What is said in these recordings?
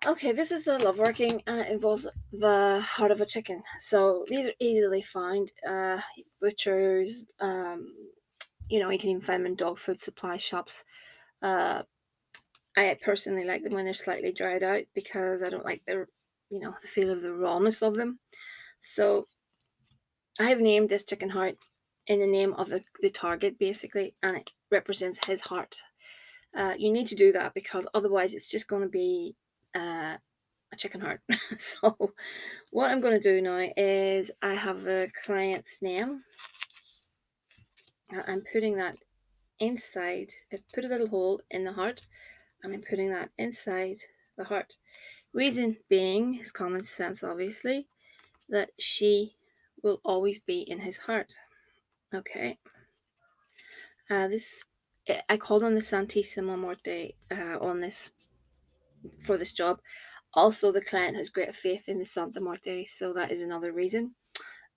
Okay, this is the love working, and it involves the heart of a chicken. So these are easily found. Butchers, you can even find them in dog food supply shops. Uh, I personally like them when they're slightly dried out because I don't like the feel of the rawness of them. So I have named this chicken heart in the name of the target, basically, and it represents his heart. You need to do that because otherwise it's just going to be a chicken heart. So what I'm going to do now is I have the client's name. I'm putting that inside. I put a little hole in the heart, and I'm putting that inside the heart. Reason being is common sense, obviously, that she will always be in his heart. Okay. This I called on the Santissima Morte on this for this job. Also, the client has great faith in the Santa Morte, so that is another reason.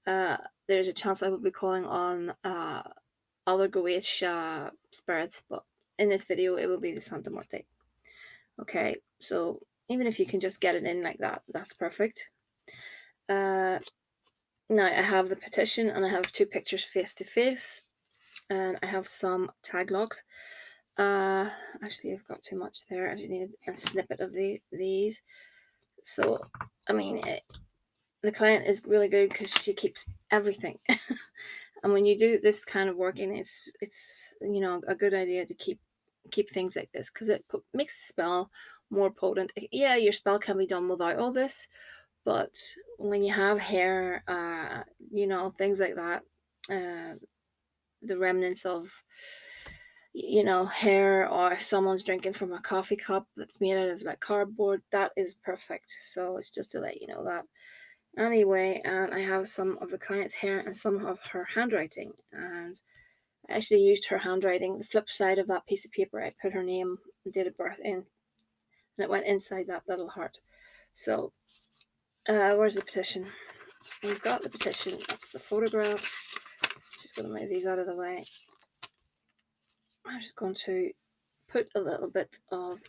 Uh, there's a chance I will be calling on other Goetia spirits, but in this video it will be the Santa Morte. Okay, so even if you can just get it in like that, that's perfect. Now I have the petition, and I have two pictures face to face, and I have some tag logs. Actually, I've got too much there. I just needed a snippet of these. So, I mean, the client is really good because she keeps everything. And when you do this kind of working, it's a good idea to keep things like this because it makes the spell more potent. Yeah, your spell can be done without all this, but when you have hair, things like that, the remnants of hair, or someone's drinking from a coffee cup that's made out of like cardboard, that is perfect. So it's just to let you know that. Anyway, and I have some of the client's hair and some of her handwriting, and I actually used her handwriting. The flip side of that piece of paper, I put her name and date of birth in, and it went inside that little heart. So, where's the petition? We've got the petition. That's the photograph. Just going to move these out of the way. I'm just going to put a little bit of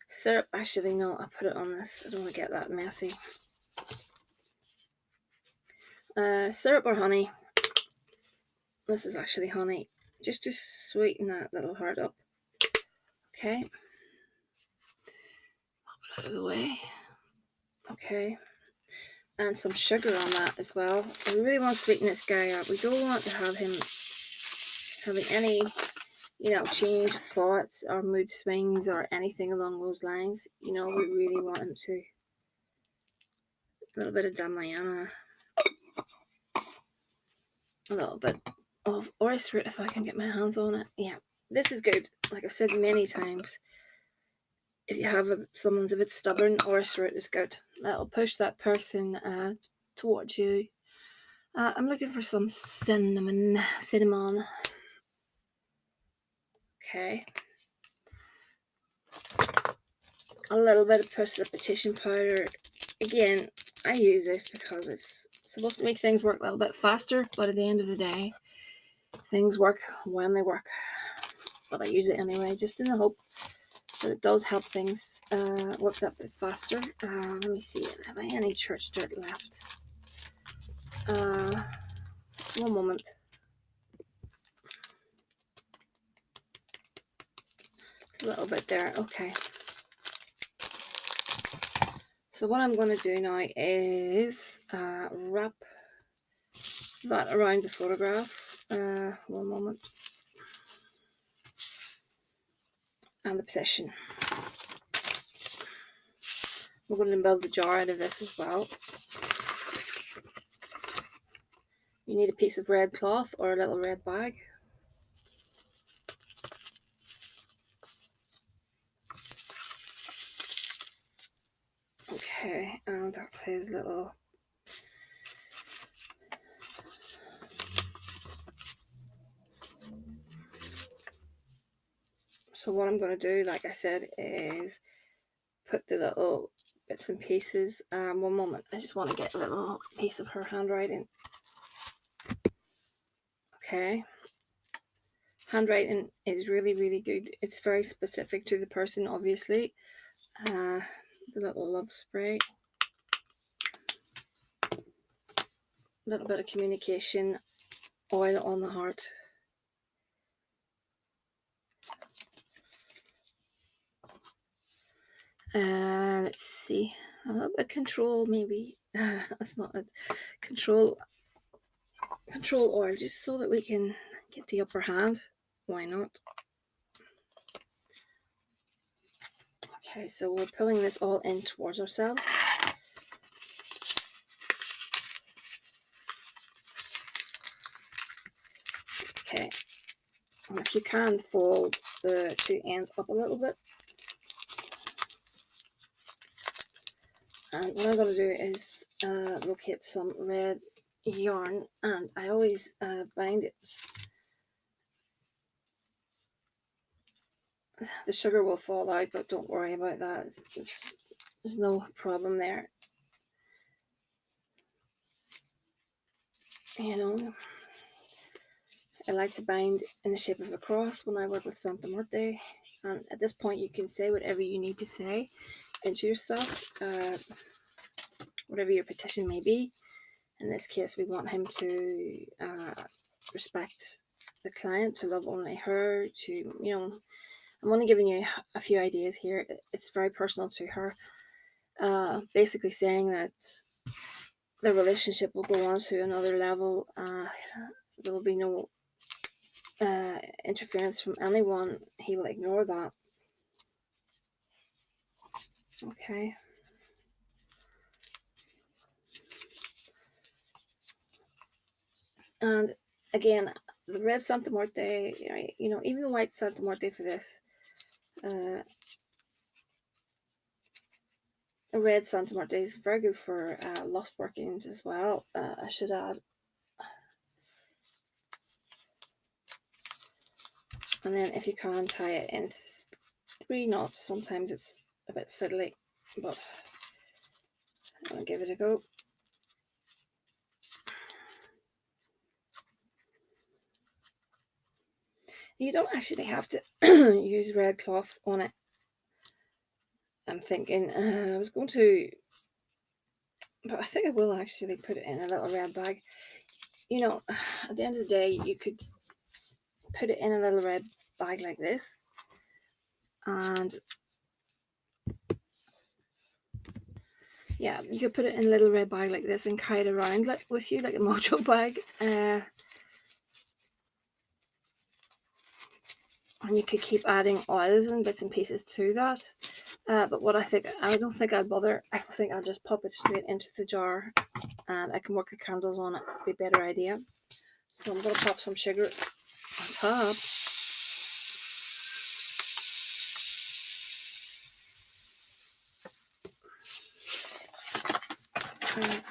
syrup. Actually, no, I'll put it on this. I don't want to get that messy. Syrup or honey. This is actually honey. Just to sweeten that little heart up. Okay. Pop it out of the way. Okay. And some sugar on that as well. We really want to sweeten this guy up. We don't want to have him having any, change of thoughts or mood swings or anything along those lines. We really want him to. A little bit of Damayana. A little bit of orris root if I can get my hands on it. Yeah, this is good. Like I've said many times, if you have someone's a bit stubborn, orris root is good. That'll push that person towards you. I'm looking for some cinnamon. Okay. A little bit of precipitation powder. Again, I use this because it's supposed to make things work a little bit faster, but at the end of the day, things work when they work. But I use it anyway, just in the hope that it does help things work a bit faster. Let me see, have I any church dirt left? One moment. A little bit there, okay. So what I'm going to do now is wrap that around the photograph. One moment. And the petition. We're going to build a jar out of this as well. You need a piece of red cloth or a little red bag. Okay, and that's his little... So what I'm going to do, like I said, is put the little bits and pieces. One moment, I just want to get a little piece of her handwriting. Okay. Handwriting is really, really good. It's very specific to the person, obviously. The little love spray. A little bit of communication oil on the heart. Let's see, a little bit of control maybe. That's not a control oil, just so that we can get the upper hand. Why not? Okay, so we're pulling this all in towards ourselves. Okay, and if you can, fold the two ends up a little bit. And what I'm going to do is locate some red yarn, and I always bind it. The sugar will fall out, but don't worry about that. There's no problem there. You know, I like to bind in the shape of a cross when I work with Santa Muerte. And at this point, you can say whatever you need to say into yourself, whatever your petition may be. In this case, we want him to respect the client, to love only her, to, you know, I'm only giving you a few ideas here. It's very personal to her. Basically saying that the relationship will go on to another level. There will be no interference from anyone. He will ignore that. Okay. And again, the red Santa Muerte, you know, even the white Santa Muerte for this, a red Santa Muerte is very good for lust workings as well, I should add. And then if you can, tie it in 3 knots. Sometimes it's a bit fiddly, but I'll give it a go. You don't actually have to use red cloth on it. I'm thinking I was going to, but I think I will actually put it in a little red bag. You know, at the end of the day, you could put it in a little red bag like this, and yeah, you could put it in a little red bag like this and carry it around with you like a mojo bag. And you could keep adding oils and bits and pieces to that. But what I don't think I'd bother. I think I'll just pop it straight into the jar, and I can work the candles on it. It'd be a better idea. So I'm going to pop some sugar on top.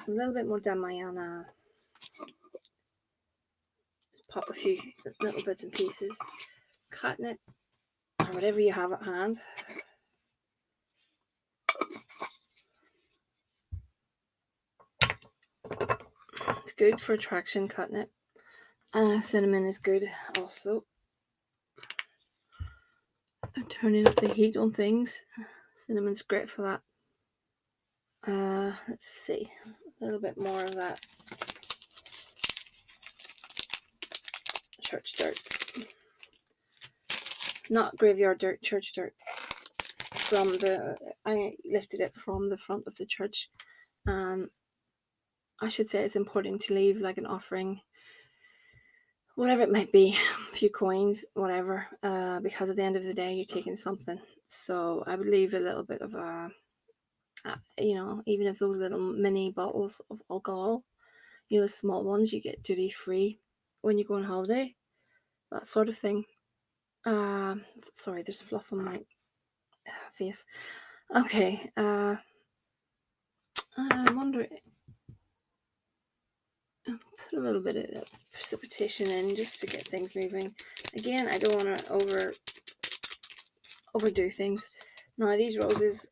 A little bit more Damayana. Pop a few little bits and pieces. Catnip, or whatever you have at hand. It's good for attraction, catnip. Cinnamon is good also. I'm turning up the heat on things. Cinnamon's great for that. Let's see, a little bit more of that church dirt, not graveyard dirt, church dirt. I lifted it from the front of the church. I should say it's important to leave like an offering, whatever it might be, a few coins, whatever, because at the end of the day, you're taking something. So I would leave a little bit of you know, even if those little mini bottles of alcohol, you know, the small ones you get duty free when you go on holiday, that sort of thing. Sorry, there's fluff on my face. Okay, I wonder, I'll put a little bit of precipitation in just to get things moving. Again, I don't want to overdo things. Now these roses,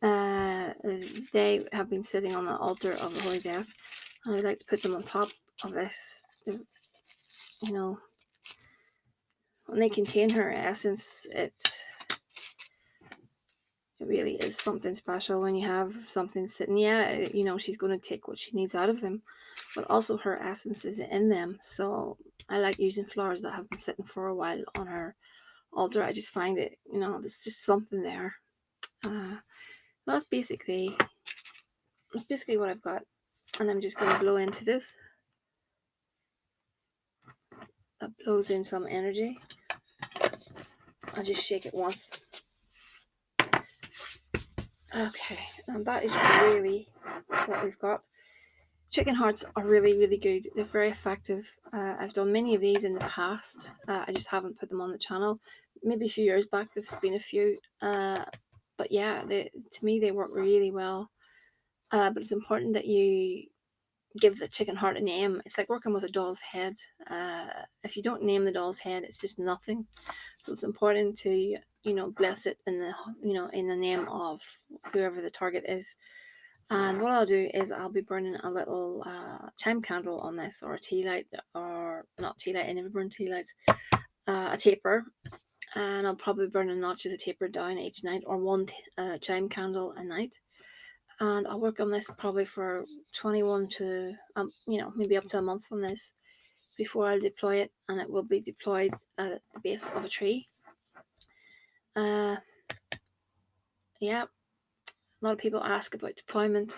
they have been sitting on the altar of the Holy Death, and I'd like to put them on top of this. You know, when they contain her essence, it really is something special when you have something sitting. Yeah, she's going to take what she needs out of them, but also her essence is in them. So I like using flowers that have been sitting for a while on her altar. I just find it, there's just something there. Uh, that's basically what I've got, and I'm just going to blow into this. That blows in some energy. I'll just shake it once. Okay, and that is really what we've got. Chicken hearts are really, really good. They're very effective. I've done many of these in the past. I just haven't put them on the channel. Maybe a few years back, there's been a few. But yeah, to me, they work really well. But it's important that you give the chicken heart a name. It's like working with a doll's head. If you don't name the doll's head, it's just nothing. So it's important to bless it in the name of whoever the target is. And what I'll do is I'll be burning a little chime candle on this, or a tea light, or not tea light. I never burn tea lights. A taper, and I'll probably burn a notch of the taper down each night, or one chime candle a night. And I'll work on this probably for 21 to maybe up to a month on this before I'll deploy it, and it will be deployed at the base of a tree. Yeah, a lot of people ask about deployment.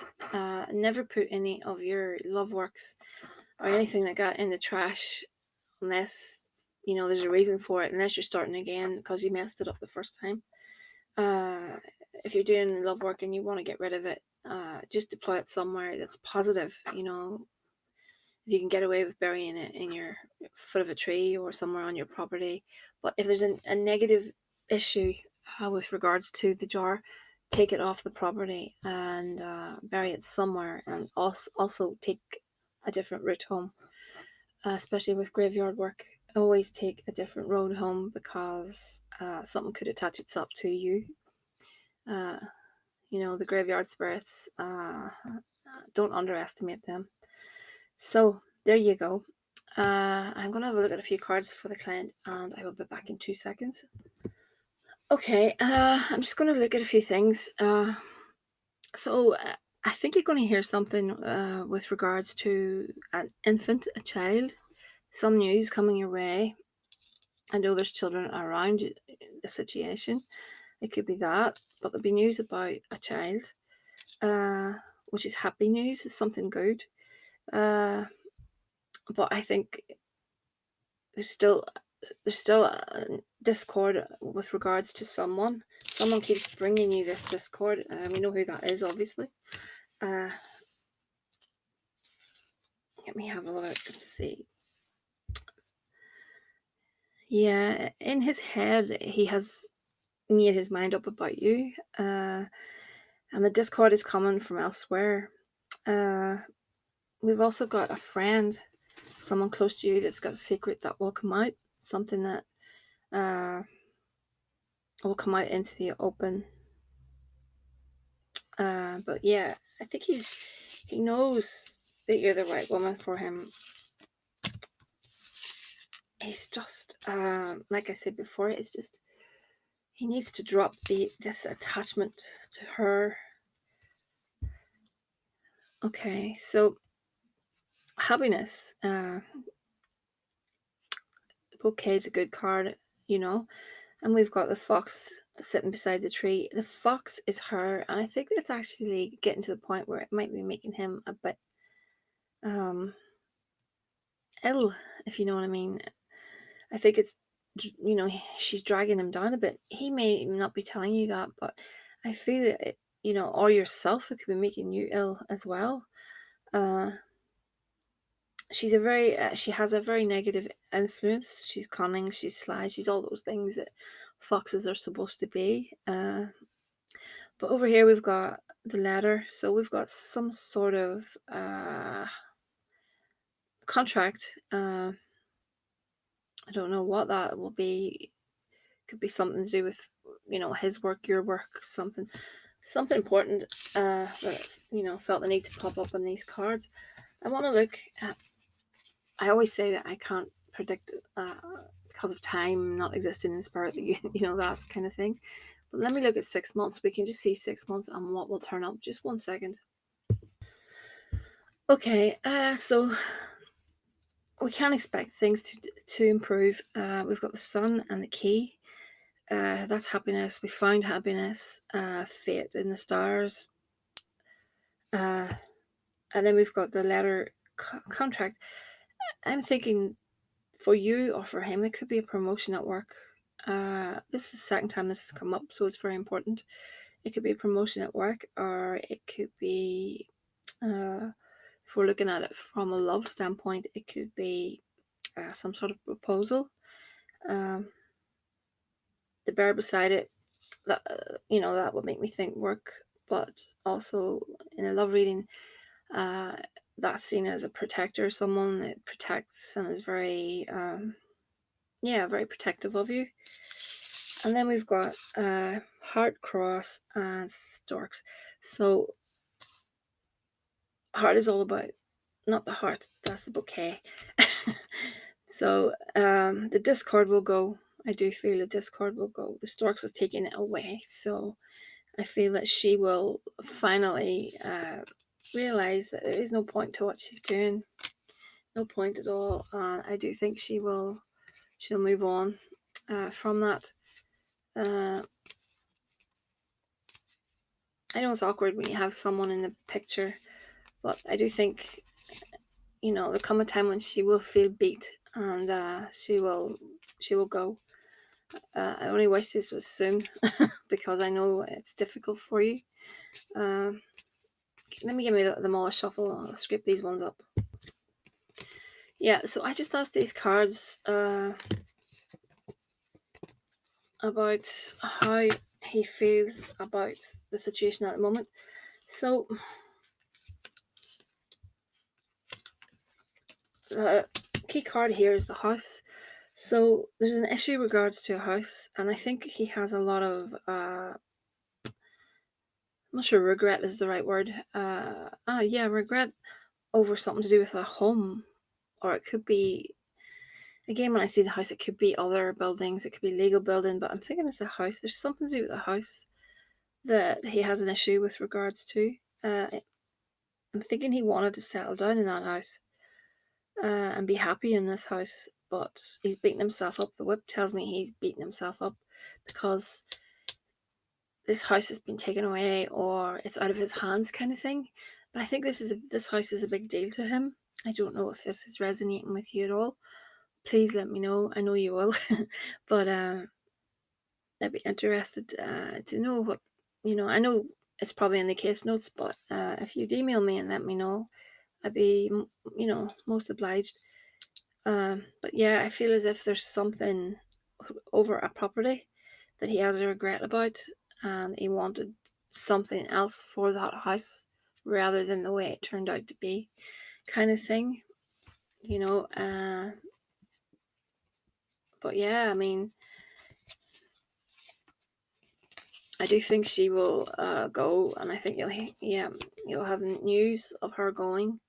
Never put any of your love works or anything like that in the trash unless there's a reason for it, unless you're starting again because you messed it up the first time. If you're doing love work and you want to get rid of it, just deploy it somewhere that's positive. If you can get away with burying it in your foot of a tree or somewhere on your property. But if there's a negative issue with regards to the jar, take it off the property and bury it somewhere, and also take a different route home. Especially with graveyard work, always take a different road home, because something could attach itself to you. The graveyard spirits, don't underestimate them. So there you go. I'm going to have a look at a few cards for the client, and I will be back in 2 seconds. Okay, I'm just going to look at a few things. So I think you're going to hear something with regards to an infant, a child. Some news coming your way. I know there's children around the situation. It could be that, but there'll be news about a child, which is happy news. It's something good. But I think there's still a discord with regards to someone. Someone keeps bringing you this discord. We know who that is, obviously. Let me have a look and see. Yeah, in his head, he has made his mind up about you. And the discord is coming from elsewhere. We've also got a friend, someone close to you that's got a secret that will come out. Something that will come out into the open. But yeah, I think he knows that you're the right woman for him. He's just, like I said before, it's just he needs to drop this attachment to her. Okay, so happiness. Bouquet is a good card, and we've got the fox sitting beside the tree. The fox is her, and I think that's actually getting to the point where it might be making him a bit ill, if you know what I mean. I think it's, she's dragging him down a bit. He may not be telling you that, but I feel it, or yourself, it could be making you ill as well. She has a very negative influence. She's cunning, she's sly, she's all those things that foxes are supposed to be. But over here we've got the letter, so we've got some sort of contract. I don't know what that will be. Could be something to do with his work, your work, something important that felt the need to pop up on these cards. I want to look at, I always say that I can't predict because of time not existing in spirit, that that kind of thing. But let me look at 6 months. We can just see 6 months and what will turn up. Just 1 second. Okay, so we can expect things to improve. We've got the sun and the key. That's happiness. We found happiness, fate in the stars. And then we've got the letter contract. I'm thinking for you or for him, it could be a promotion at work. This is the second time this has come up, so it's very important. It could be a promotion at work, or it could be, if we're looking at it from a love standpoint, it could be some sort of proposal. The bear beside it, that that would make me think work, but also in a love reading, that's seen as a protector, someone that protects and is very, very protective of you. And then we've got heart, cross, and storks. So heart is all about, not the heart, that's the bouquet. So the discord will go. I do feel the discord will go. The storks is taking it away. So I feel that she will finally realize that there is no point to what she's doing. No point at all. I do think she'll move on from that. I know it's awkward when you have someone in the picture, but I do think, there'll come a time when she will feel beat, and she will go. I only wish this was soon because I know it's difficult for you. Let me give me them all a shuffle. I'll scrape these ones up. Yeah, so I just asked these cards about how he feels about the situation at the moment. So the key card here is the house. So there's an issue regards to a house, and I think he has a lot of I'm not sure regret is the right word. Regret over something to do with a home, or it could be, again, when I see the house, it could be other buildings, it could be legal building, but I'm thinking it's a house. There's something to do with the house that he has an issue with regards to. I'm thinking he wanted to settle down in that house and be happy in this house, but he's beating himself up. The whip tells me he's beating himself up because this house has been taken away, or it's out of his hands, kind of thing. But I think this house is a big deal to him. I don't know if this is resonating with you at all. Please let me know. I know you will, but I'd be interested to know what, I know it's probably in the case notes, but if you'd email me and let me know, I'd be, most obliged. But yeah, I feel as if there's something over a property that he has a regret about, and he wanted something else for that house rather than the way it turned out to be, kind of thing. But yeah, I mean, I do think she will go, and I think you'll have news of her going.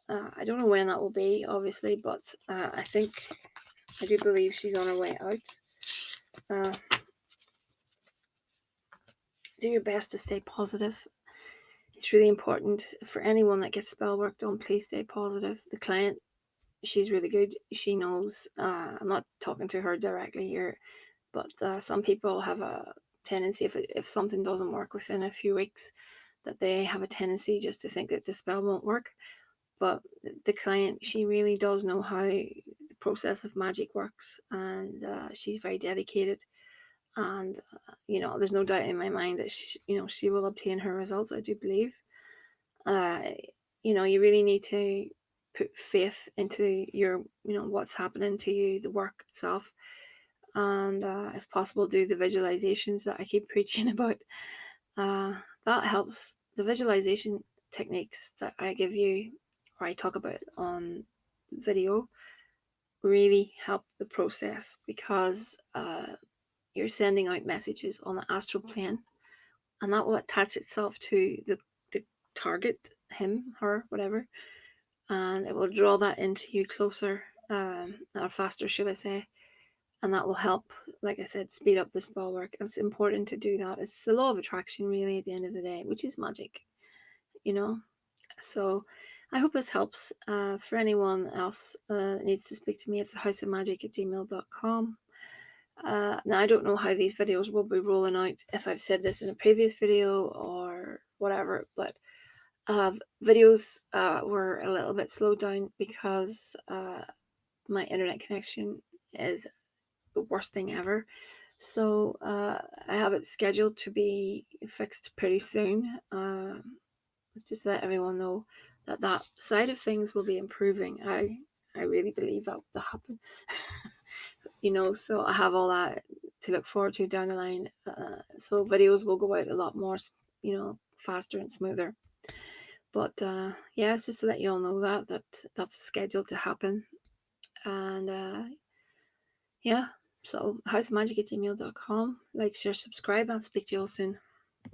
I don't know when that will be, obviously, but I do believe she's on her way out. Do your best to stay positive. It's really important for anyone that gets spell work done. Please stay positive. The client, she's really good. She knows. I'm not talking to her directly here, but some people have a tendency, if something doesn't work within a few weeks, that they have a tendency just to think that the spell won't work. But the client, she really does know how the process of magic works, and she's very dedicated. And there's no doubt in my mind that she will obtain her results. I do believe. You really need to put faith into your, what's happening to you, the work itself, and if possible, do the visualizations that I keep preaching about. That helps. The visualization techniques that I give you, or I talk about on video, really help the process, because you're sending out messages on the astral plane, and that will attach itself to the target, him, her, whatever, and it will draw that into you closer, or faster, should I say. and that will help, like I said, speed up this ball work. It's important to do that. It's the law of attraction, really, at the end of the day, which is magic, you know. So I hope this helps. For anyone else that needs to speak to me, it's thehouseofmagick@gmail.com. Now, I don't know how these videos will be rolling out, if I've said this in a previous video or whatever, but videos were a little bit slowed down because my internet connection is the worst thing ever. So I have it scheduled to be fixed pretty soon. Let's just let everyone know that that side of things will be improving. I really believe that will happen. So I have all that to look forward to down the line. So videos will go out a lot more, faster and smoother. But yeah, it's just to let you all know that's scheduled to happen. And yeah, so houseofmagick@gmail.com. Like, share, subscribe. I'll speak to you all soon.